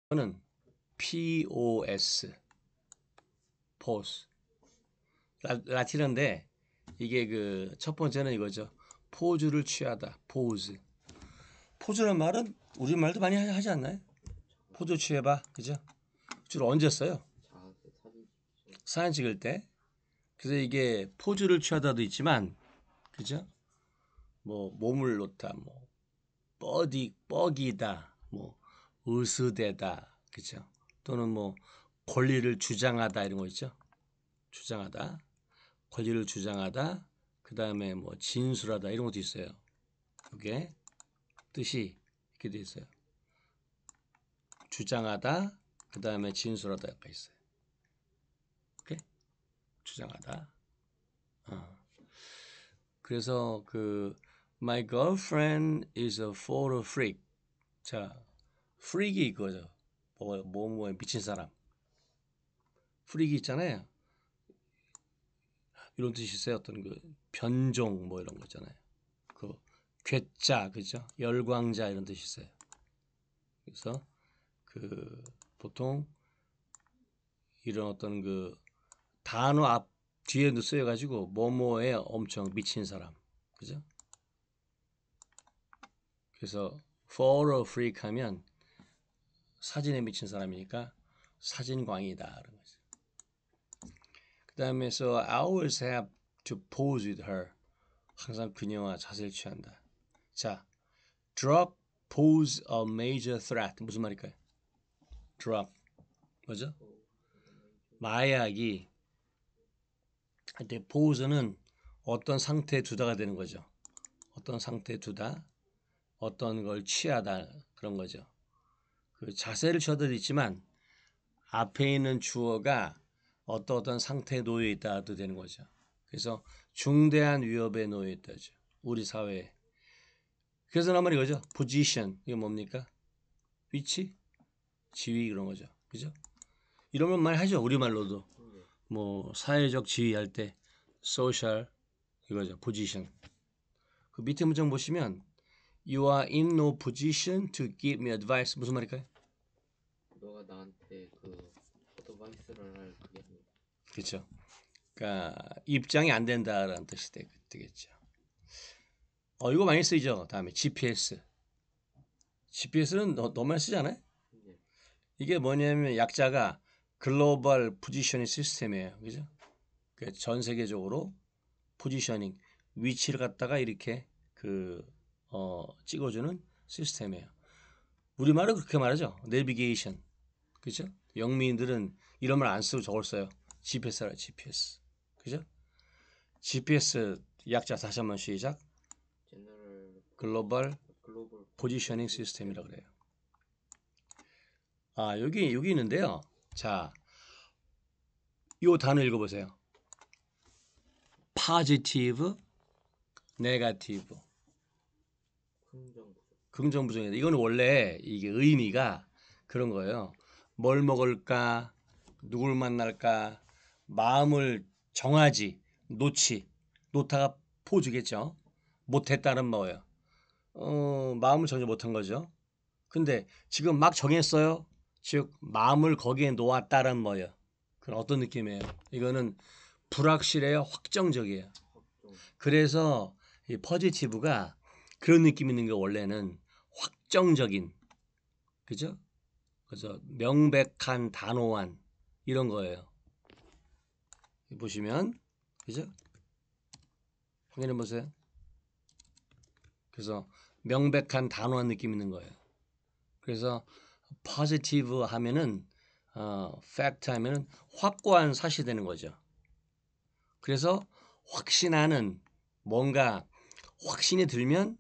이거는 POS, pose. 라틴어인데 이게 그 첫 번째는 이거죠. 포즈를 취하다, pose. 포즈란 말은 우리말도 많이 하지 않나요? 포즈 취해봐, 그죠? 주로 언제 써요? 사진 찍을 때. 그래서 이게 포즈를 취하다도 있지만, 그죠? 뭐 몸을 놓다, 뭐 뻐기다, 뭐 으스대다, 그죠? 또는 뭐 권리를 주장하다 이런 거 있죠? 주장하다, 권리를 주장하다, 그 다음에 뭐 진술하다 이런 것도 있어요. 이게 뜻이 이렇게 돼 있어요. 주장하다, 그 다음에 진술하다가 있어요. 오케이? 주장하다. 그래서 그 My girlfriend is a photo freak. 자, freak이 이거죠. 뭐에 미친 사람. freak이 있잖아요. 이런 뜻이 있어요. 어떤 그 변종 뭐 이런 거 있잖아요. 그 괴짜, 그죠? 열광자 이런 뜻이 있어요. 그래서 그 보통 이런 어떤 그 단어 앞 뒤에도 쓰여가지고 뭐뭐에 엄청 미친 사람, 그죠? 그래서 photo freak 하면 사진에 미친 사람이니까 사진광이다 그런 거죠. 그 다음에 so I always have to pose with her. 항상 그녀와 자세를 취한다. 자, drug pose a major threat. 무슨 말일까요? drug 뭐죠? 마약이 한때 pose는 어떤 상태에 두다가 되는 거죠. 어떤 상태에 두다, 어떤 걸 취하다 그런 거죠. 그 자세를 취하도 있지만 앞에 있는 주어가 어떤 상태에 놓여 있다도 되는 거죠. 그래서 중대한 위협에 놓여 있다죠. 우리 사회에. 그래서 나 말이 거죠. position 이게 뭡니까? 위치, 지위 그런 거죠. 그죠? 이런 건 많이 하죠. 우리말로도. 뭐 사회적 지위할 때 social 이거죠. position. 그 밑에 문장 보시면 You are in no position to give me advice. 무슨 말일까요? 너가 나한테 그 어드바이스를 할 그게 아니다. 그렇죠. 그러니까 입장이 안 된다라는 뜻이 되겠죠. 이거 많이 쓰이죠. 다음에 GPS. GPS는 너무 많이 쓰지 않아요? 네. 이게 뭐냐면 약자가 글로벌 포지셔닝 시스템이에요. 그죠? 그러니까 전 세계적으로 포지셔닝 위치를 갖다가 이렇게 찍어주는 시스템이에요. 우리말은 그렇게 말하죠. 내비게이션. 그죠? 영미인들은 이런 말 안 쓰고 저걸 써요. GPS라 GPS. 그죠? GPS 약자 다시 한번 시작. 제너럴 글로벌 글로벌 포지셔닝 시스템이라고 그래요. 여기 있는데요. 자, 요 단어 읽어보세요. positive, negative. 긍정 긍정 부정이다. 이건 원래 이게 의미가 그런 거예요. 뭘 먹을까? 누굴 만날까? 마음을 정하지, 놓다가 포주겠죠. 못했다는 뭐예요? 마음을 정하지 못한 거죠. 근데 지금 막 정했어요. 즉 마음을 거기에 놓았다는 뭐예요? 그건 어떤 느낌이에요? 이거는 불확실해요, 확정적이에요. 확정 그래서 이 포지티브가 그런 느낌 있는 게 원래는 확정적인, 그죠? 그래서 명백한, 단호한 이런 거예요. 보시면, 그죠? 확인해 보세요. 그래서 명백한, 단호한 느낌 있는 거예요. 그래서 positive 하면은 fact 하면은 확고한 사실이 되는 거죠. 그래서 확신하는 뭔가 확신이 들면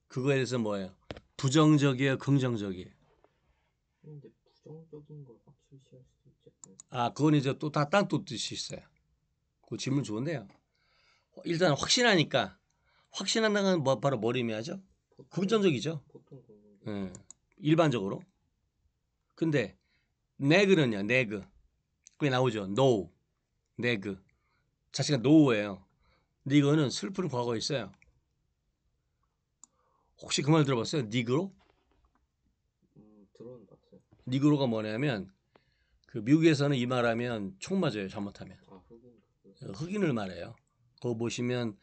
그거에 대해서 뭐예요? 부정적이에요, 긍정적이에요. 근데 부정적인 걸 확실시할 수도 있지 그건 이제 또 다 딴 또 뜻이 있어요. 그 질문 좋은데요. 일단 확신하니까 확신한다는 건 바로 뭘 의미하죠? 긍정적이죠. 보통 긍정적 예, 일반적으로. 근데 네그는요, 네그. 그게 나오죠. no, 네그. 자체가 no예요. 근데 이거는 슬픈 과거가 있어요. 혹시 그 말 들어봤어요? 니그로? 들어는 봤어요. 없어요. 니그로가 뭐냐면 그 미국에서는 이 말하면 총 맞아요. 잘못하면. 아, 흑인 흑인을 말해요. 그거 보시면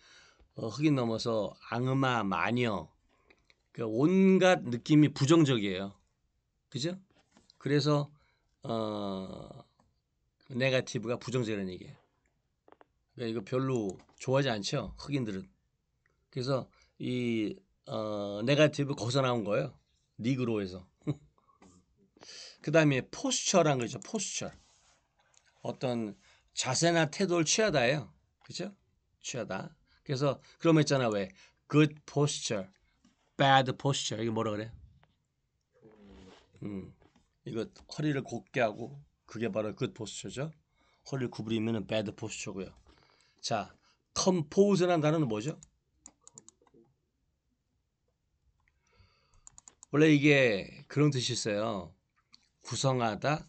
흑인 넘어서 악마, 마녀, 그 온갖 느낌이 부정적이에요. 그죠? 그래서 네거티브가 부정적이라는 얘기예요. 그러니까 이거 별로 좋아하지 않죠. 흑인들은. 그래서 이 네거티브 거기서 나온 거예요. 니그로에서. 그 다음에 포스처라는 거죠. 포스처. 어떤 자세나 태도를 취하다예요. 그죠? 취하다. 그래서 그런 거 있잖아. 왜? good posture, bad posture. 이게 뭐라 그래? 이거 허리를 곧게 하고 그게 바로 good posture죠. 허리를 구부리면 bad posture고요. 자, compose라는 단어는 뭐죠? 원래 이게 그런 뜻이 있어요. 구성하다,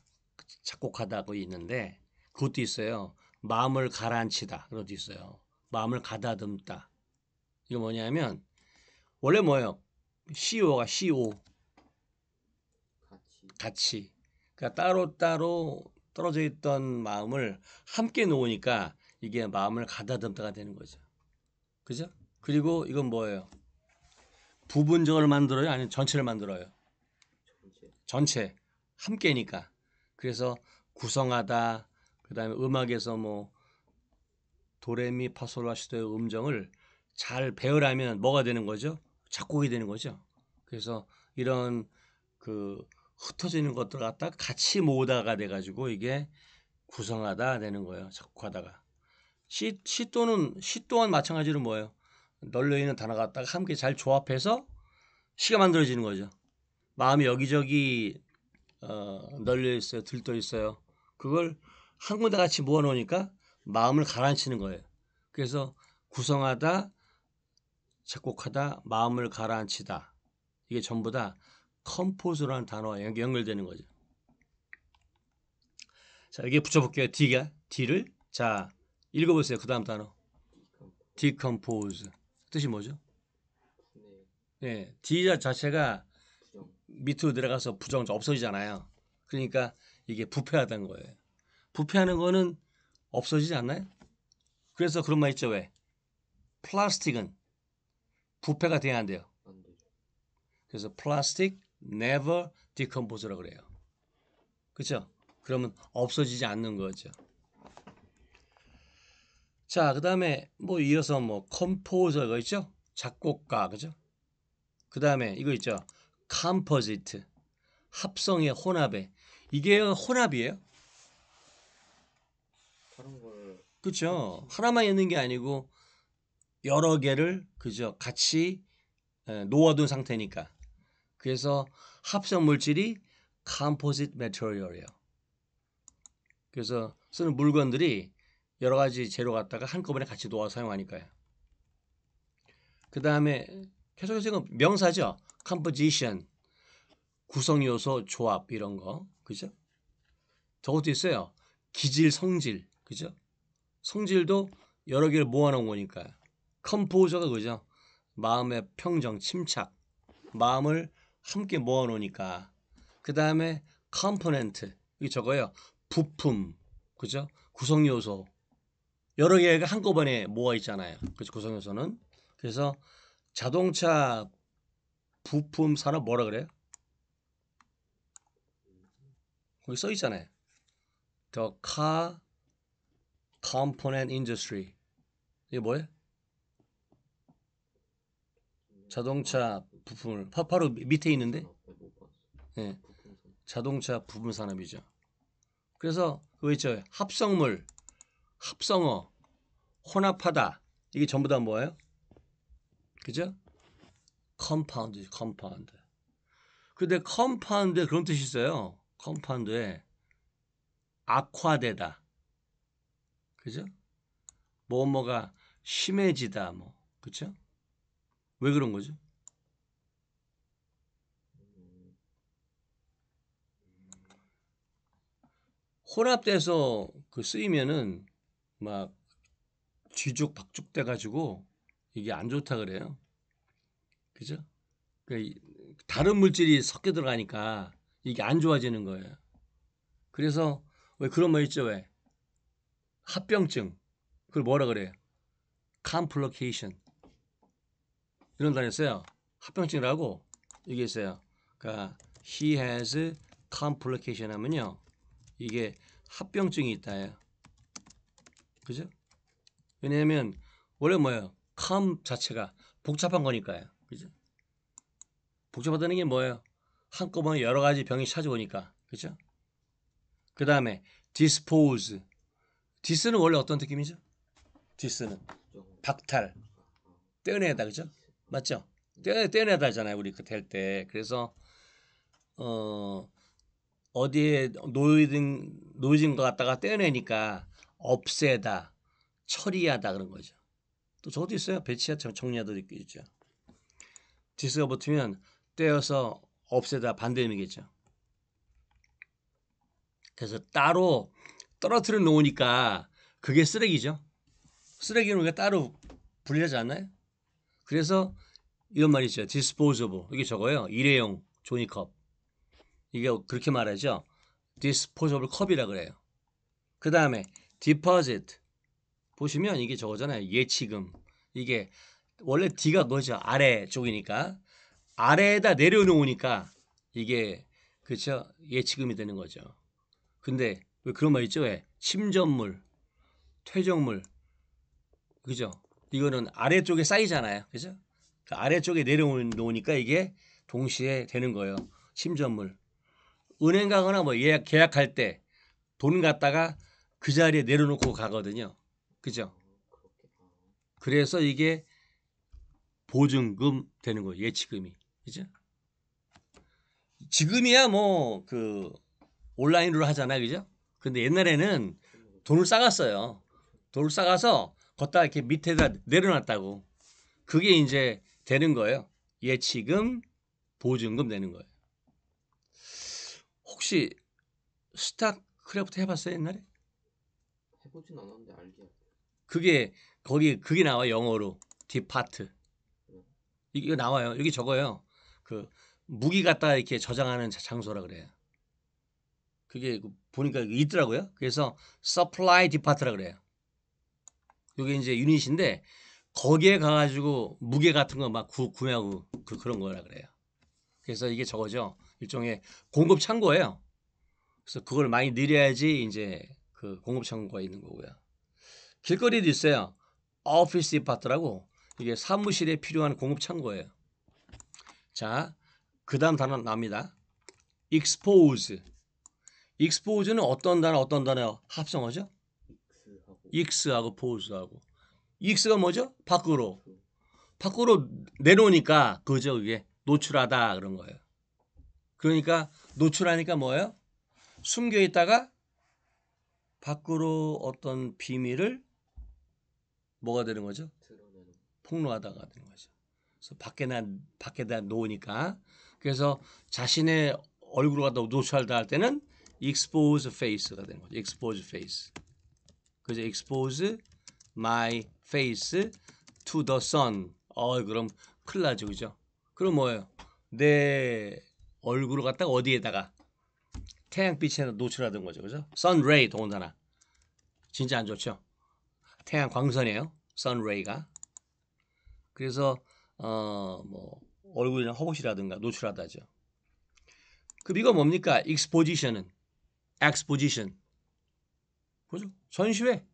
작곡하다고 있는데 그것도 있어요. 마음을 가라앉히다 그런 것도 있어요. 마음을 가다듬다. 이거 뭐냐면 원래 뭐예요? CO가 CO 같이. 그러니까 따로따로 떨어져 있던 마음을 함께 놓으니까 이게 마음을 가다듬다가 되는 거죠. 그죠? 그리고 이건 뭐예요? 부분적으로 만들어요? 아니면 전체를 만들어요? 전체. 전체. 함께니까. 그래서 구성하다. 그다음에 음악에서 뭐 도레미파솔라시도의 음정을 잘 배우려면 뭐가 되는 거죠? 작곡이 되는 거죠. 그래서 이런 그 흩어지는 것들 갖다 같이 모으다가 돼가지고 이게 구성하다 되는 거예요. 작곡하다가. 시 또한 마찬가지로 뭐예요? 널려 있는 단어 갖다가 함께 잘 조합해서 시가 만들어지는 거죠. 마음이 여기저기 널려 있어요. 들떠 있어요. 그걸 한 군데 같이 모아 놓으니까 마음을 가라앉히는 거예요. 그래서 구성하다, 작곡하다, 마음을 가라앉히다. 이게 전부 다 컴포즈라는 단어와 연결되는 거죠. 자, 여기에 붙여볼게요. D를. 자, 읽어보세요. 그 다음 단어. decompose. 뜻이 뭐죠? 네, D 자체가 부정. 밑으로 내려가서 없어지잖아요. 그러니까 이게 부패하다는 거예요. 부패하는 거는 없어지지 않나요? 그래서 그런 말 있죠. 왜? 플라스틱은 부패가 돼야 한대요. 안 되죠. 그래서 플라스틱 never decompose라고 그래요. 그렇죠? 그러면 없어지지 않는 거죠. 자, 그다음에 뭐 이어서 뭐 컴포저가 있죠? 작곡가, 그죠? 그다음에 이거 있죠? 컴포지트. 합성의 혼합에. 이게 혼합이에요. 다른 걸 그렇죠? 하나만 있는 게 아니고 여러 개를 그죠? 같이 놓아둔 상태니까. 그래서 합성 물질이 composite material이에요. 그래서 쓰는 물건들이 여러 가지 재료 갖다가 한꺼번에 같이 놓아 사용하니까요. 그 다음에 계속해서 명사죠. composition, 구성 요소, 조합 이런 거, 그죠? 저것도 있어요. 기질, 성질, 그죠? 성질도 여러 개를 모아놓은 거니까. 컴포저가 그죠? 마음의 평정, 침착, 마음을 함께 모아놓으니까. 그 다음에 컴포넌트, 이게 저거예요. 부품, 그죠? 구성 요소. 여러 개가 한꺼번에 모아 있잖아요. 그죠? 구성 요소는. 그래서 자동차 부품 산업 뭐라 그래요? 거기 써 있잖아요. The car component industry. 이게 뭐예요? 자동차 부품을 바로 밑에 있는데 예, 자동차 부품 산업이죠. 그래서 그거 있죠. 합성물, 합성어, 혼합하다. 이게 전부 다 뭐예요? 그죠? 컴파운드, 컴파운드. 근데 컴파운드에 그런 뜻이 있어요. 컴파운드에 악화되다. 그죠? 뭐가 심해지다. 뭐. 그죠? 왜 그런 거죠? 혼합돼서 그 쓰이면은 막 뒤죽박죽 돼가지고 이게 안 좋다 그래요. 그죠? 그 다른 물질이 섞여 들어가니까 이게 안 좋아지는 거예요. 그래서 왜 그런 말 있죠? 왜 합병증 그걸 뭐라 그래요? complication 이런 단어 있어요. 합병증이라고 이게 있어요. 그러니까 he has complication 하면요 이게 합병증이 있다예요. 그죠? 왜냐하면 원래 뭐예요? com 자체가 복잡한 거니까요. 그죠? 복잡하다는 게 뭐예요? 한꺼번에 여러 가지 병이 찾아오니까. 그죠? 그 다음에 dispose. dis는 원래 어떤 느낌이죠? dis는 박탈, 떼어내다. 그죠? 맞죠? 떼어내다잖아요. 우리 그 될 때. 그래서 어디에 놓여진 것 갖다가 떼어내니까 없애다, 처리하다 그런 거죠. 또 저것도 있어요. 배치하다, 정리하다 있죠. 디스가 붙으면 떼어서 없애다 반대 의미겠죠. 그래서 따로 떨어뜨려 놓으니까 그게 쓰레기죠. 쓰레기는 우리가 따로 분리하지 않나요? 그래서 이런 말이 있죠. disposable. 이게 저거예요. 일회용 종이컵. 이게 그렇게 말하죠. disposable 컵이라 그래요. 그 다음에 deposit. 보시면 이게 저거잖아요. 예치금. 이게 원래 D가 뭐죠? 아래 쪽이니까 아래에다 내려놓으니까 이게 그렇죠? 예치금이 되는 거죠. 근데 왜 그런 말 있죠? 왜 침전물, 퇴적물, 그죠? 이거는 아래쪽에 쌓이잖아요, 그죠? 그 아래쪽에 내려놓으니까 이게 동시에 되는 거예요. 침전물. 은행 가거나 뭐 계약할 때 돈 갖다가 그 자리에 내려놓고 가거든요, 그죠? 그래서 이게 보증금 되는 거예요, 예치금이, 그죠? 지금이야 뭐 그 온라인으로 하잖아요, 그죠? 근데 옛날에는 돈을 싸갔어요. 돈을 싸가서 걷다 이렇게 밑에다 내려놨다고. 그게 이제 되는 거예요. 예치금, 보증금 되는 거예요. 혹시 스타크래프트 해봤어요 옛날에? 해보진 않았는데 알죠. 그게 거기 그게 나와 영어로 디파트. 이게 나와요. 여기 적어요. 그 무기 갖다 이렇게 저장하는 장소라 그래요. 그게 보니까 있더라고요. 그래서 서플라이 디파트라 그래요. 이게 이제 유닛인데 거기에 가가지고 무게 같은 거 막 구매하고 그런 거라 그래요. 그래서 이게 저거죠. 일종의 공급 창고예요. 그래서 그걸 많이 늘려야지 이제 그 공급 창고가 있는 거고요. 길거리도 있어요. 오피스 디파트라고 이게 사무실에 필요한 공급 창고예요. 자, 그 다음 단어 나옵니다. expose. expose는 어떤 단어 합성어죠? 익스하고 pose하고. 익스가 뭐죠? 밖으로 내놓으니까 그죠 그게 노출하다 그런 거예요. 그러니까 노출하니까 뭐예요? 숨겨 있다가 밖으로 어떤 비밀을 뭐가 되는 거죠? 폭로하다가 되는 거죠. 그래서 밖에다 놓으니까 그래서 자신의 얼굴을 갖다 노출하다 할 때는 expose face가 되는 거죠. expose face. 그래서 expose my face to the sun. 그럼 큰일 나죠, 그죠? 그럼 뭐예요? 내 얼굴을 갖다가 어디에다가 태양빛에 노출하던 거죠, 그죠? sun ray 더군다나 진짜 안 좋죠. 태양 광선이에요, sun ray가. 그래서 뭐 얼굴이나 허벅지라든가 노출하다죠. 그 이거 뭡니까? exposition은 exposition, 그죠? 전시회,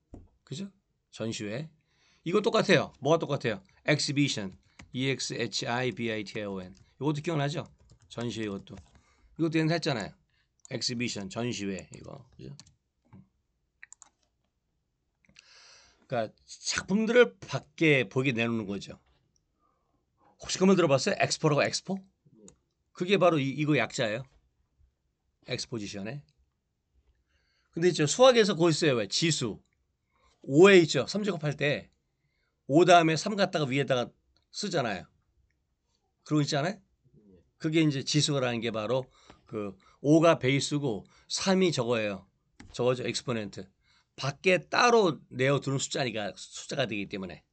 그죠? 전시회. 이거 똑같아요. 뭐가 똑같아요? exhibition, exhibition. 이것도 기억나죠? 전시회 이것도. 이것도 옛날에 했잖아요. exhibition, 전시회 이거. 그죠? 그러니까 작품들을 밖에 보게 내놓는 거죠. 혹시 그 말 들어봤어요? 엑스포라고 엑스포? 그게 바로 이거 약자예요. 엑스포지션에. 근데 있죠. 수학에서 그거 있어요. 왜? 지수. 5에 있죠. 3제곱할 때 5 다음에 3 갖다가 위에다가 쓰잖아요. 그러고 있잖아요. 그게 이제 지수라는 게 바로 그 5가 베이스고 3이 저거예요. 저거죠. 엑스포넨트. 밖에 따로 내어두는 숫자가 되기 때문에.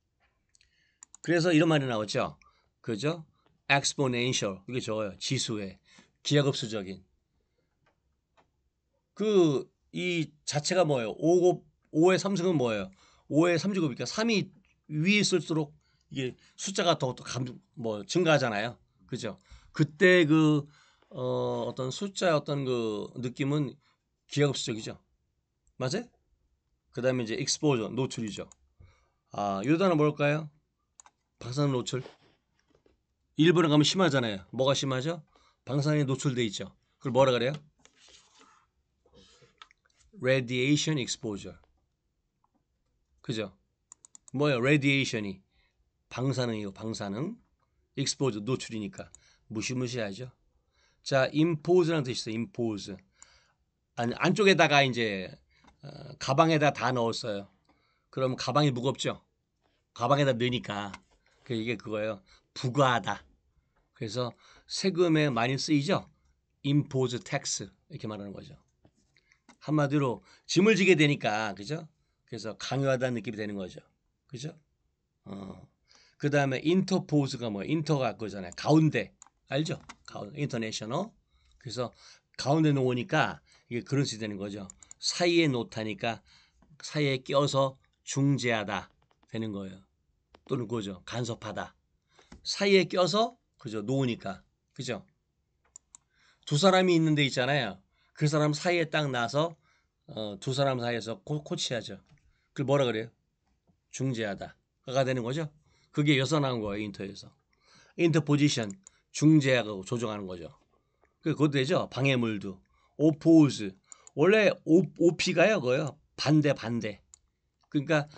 그래서 이런 말이 나오죠. 그죠? exponential. 이게 저거예요. 지수의 기하급수적인. 그 이 자체가 뭐예요? 5의 3승은 뭐예요? 5의 3제곱이니까 3이 위에 있을수록 이게 숫자가 더 증가하잖아요. 그죠? 그때 그 어떤 숫자의 어떤 그 느낌은 기하급수적이죠. 맞아요? 그다음에 이제 exposure 노출이죠. 이 단어 뭘까요? 방사능 노출. 일본에 가면 심하잖아요. 뭐가 심하죠? 방사능에 노출돼 있죠. 그걸 뭐라 그래요? radiation exposure. 그죠? 뭐예요? radiation이 방사능이고 방사능. exposure 노출이니까 무시무시하죠. 자, impose라는 뜻이 있어요. impose. 안쪽에다가 이제 가방에다 다 넣었어요. 그럼 가방이 무겁죠? 가방에다 넣으니까 이게 그거예요. 부과하다. 그래서 세금에 많이 쓰이죠. impose tax 이렇게 말하는 거죠. 한마디로 짐을 지게 되니까 그죠? 그래서 강요하다는 느낌이 되는 거죠. 그죠? 그 다음에 interpose가 뭐예요? inter가 그거잖아요. 가운데 알죠? 가운데 international. 그래서 가운데 놓으니까 이게 그런 식이 되는 거죠. 사이에 놓다니까 사이에 껴서 중재하다 되는 거예요. 또는 그거죠. 간섭하다. 사이에 껴서 그죠? 놓으니까 그죠? 두 사람이 있는 데 있잖아요. 그 사람 사이에 딱 나서 두 사람 사이에서 코치하죠. 그걸 뭐라 그래요? 중재하다가 되는 거죠. 그게 여기서 나온 거예요. 인터에서. 인터포지션 중재하고 조정하는 거죠. 그것도 되죠. 방해물도. 오포즈 원래 OP가요. 그거요. 반대. 그러니까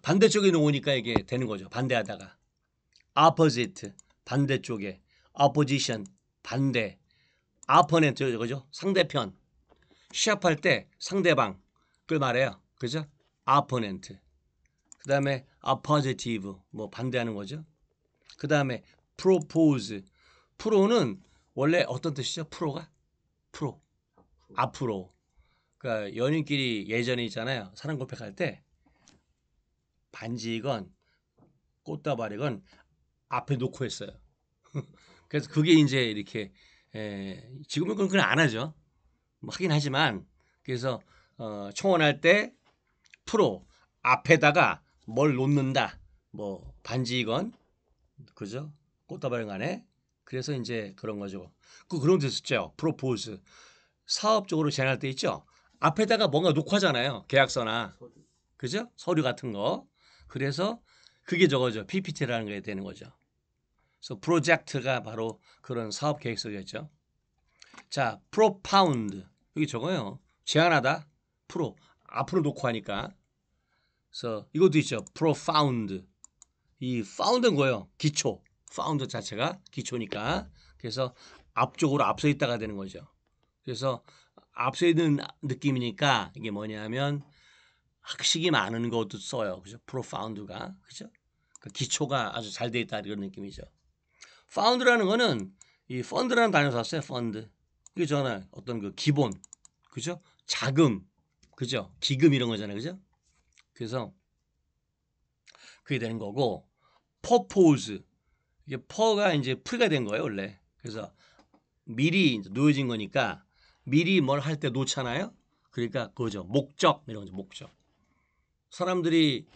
반대쪽에 놓으니까 이게 되는 거죠. 반대하다가. opposite 반대쪽에. opposition 반대. opponent 그죠? 상대편. 시합할 때 상대방 그걸 말해요. 그죠? opponent. 그다음에 oppositive 뭐 반대하는 거죠. 그다음에 propose. 프로는 원래 어떤 뜻이죠? 프로가? 프로. 앞으로. 그러니까 연인끼리 예전에 있잖아요. 사랑 고백할 때 반지건 꽃다발이건 앞에 놓고 했어요. 그래서 그게 이제 이렇게 지금은 그건 안 하죠. 뭐 하긴 하지만 그래서 청혼할 때 프로 앞에다가 뭘 놓는다. 뭐 반지건 그죠? 꽃다발 간에 그래서 이제 그런 거죠. 그런 데 있었죠. 프로포즈 사업적으로 제안할 때 있죠. 앞에다가 뭔가 놓고 하잖아요. 계약서나 서류. 그죠? 서류 같은 거. 그래서 그게 저거죠. PPT라는 게 되는 거죠. 그래서 프로젝트가 바로 그런 사업 계획서겠죠. 자, propound 여기 저거요. 제안하다. 프로 앞으로 놓고 하니까. 그래서 이것도 있죠. profound 이 found는 거예요. 기초. found 자체가 기초니까. 그래서 앞쪽으로 앞서 있다가 되는 거죠. 그래서 앞서 있는 느낌이니까 이게 뭐냐면 학식이 많은 것도 써요. 그죠? profound가. 그죠? 그 기초가 아주 잘 돼 있다 이런 느낌이죠. found라는 거는 이 fund라는 단어 썼어요. fund. 이게 저는 어떤 그 기본. 그죠? 자금. 그죠? 기금 이런 거잖아요. 그죠? 그래서 그게 되는 거고 purpose 이게 퍼가 이제 풀이가 된 거예요, 원래. 그래서 미리 이제 놓여진 거니까 미리 뭘 할 때 놓잖아요. 그러니까 그거죠. 목적 이런 거죠. 목적. 사람들이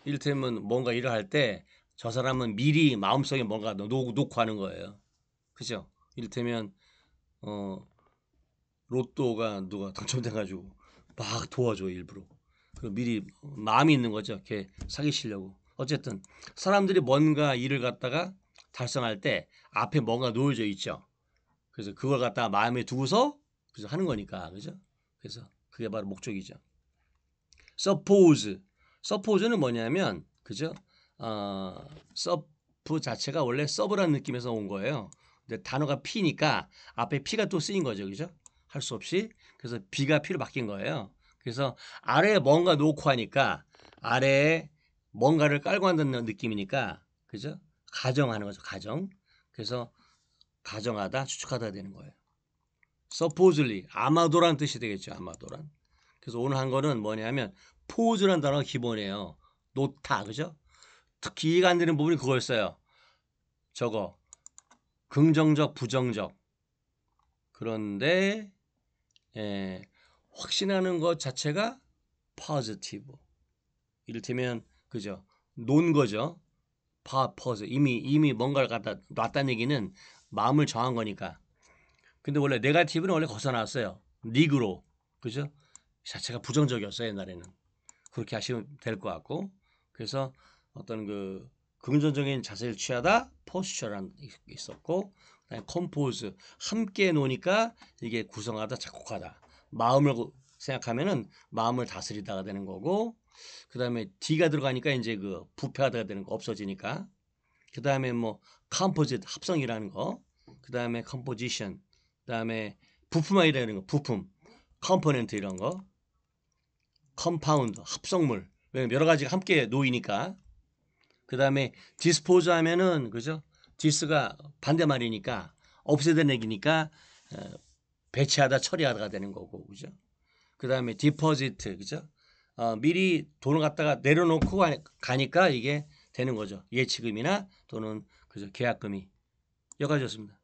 이를테면 뭔가 일을 할 때 저 사람은 미리 마음속에 뭔가 놓고 하는 거예요. 그죠? 이를테면 로또가 누가 당첨돼 가지고 막 도와줘 일부러. 그 미리 마음이 있는 거죠. 이렇게 사기치려고. 어쨌든 사람들이 뭔가 일을 갖다가 달성할 때 앞에 뭔가 놓여져 있죠. 그래서 그걸 갖다가 마음에 두고서 그래서 하는 거니까. 그죠? 그래서 그게 바로 목적이죠. suppose는 뭐냐면 그죠? 서브 자체가 원래 서브라는 느낌에서 온 거예요. 근데 단어가 P니까 앞에 P가 또 쓰인 거죠. 그죠? 할 수 없이. 그래서 B가 P로 바뀐 거예요. 그래서 아래에 뭔가 놓고 하니까 아래에 뭔가를 깔고 한다는 느낌이니까 그죠? 가정하는 거죠. 가정. 그래서 가정하다, 추측하다 되는 거예요. supposedly 아마도란 뜻이 되겠죠. 아마도란. 그래서 오늘 한 거는 뭐냐면 포즈라는 단어가 기본이에요. 놓다, 그죠? 특히 이해가 안 되는 부분이 그거였어요. 저거 긍정적, 부정적. 그런데 확신하는 것 자체가 positive. 이를테면 그죠? 놓은 거죠. pause. 이미 뭔가를 갖다 놨다는 얘기는 마음을 정한 거니까. 근데 원래 네거티브는 원래 거기서 나왔어요. 니그로. 그죠? 자체가 부정적이었어요, 옛날에는. 그렇게 하시면 될 것 같고. 그래서 어떤 그 긍정적인 자세를 취하다 포스처라는 게 있었고, 그다음에 컴포즈 함께 노니까 이게 구성하다 작곡하다 마음을 생각하면은 마음을 다스리다가 되는 거고, 그다음에 D가 들어가니까 이제 그 부패하다가 되는 거 없어지니까. 그다음에 뭐 컴포짓 합성이라는 거, 그다음에 컴포지션, 그다음에 부품화이라는 거, 부품 컴포넌트 이런 거, 컴파운드 합성물, 왜냐면 여러 가지가 함께 놓이니까. 그다음에 디스포즈 하면은 그죠? 디스가 반대말이니까 없애는 얘기니까 배치하다 처리하다가 되는 거고 그죠? 그다음에 디포지트 그죠? 미리 돈을 갖다가 내려놓고 가니까 이게 되는 거죠. 예치금이나 또는 그죠? 계약금이 여기까지였습니다.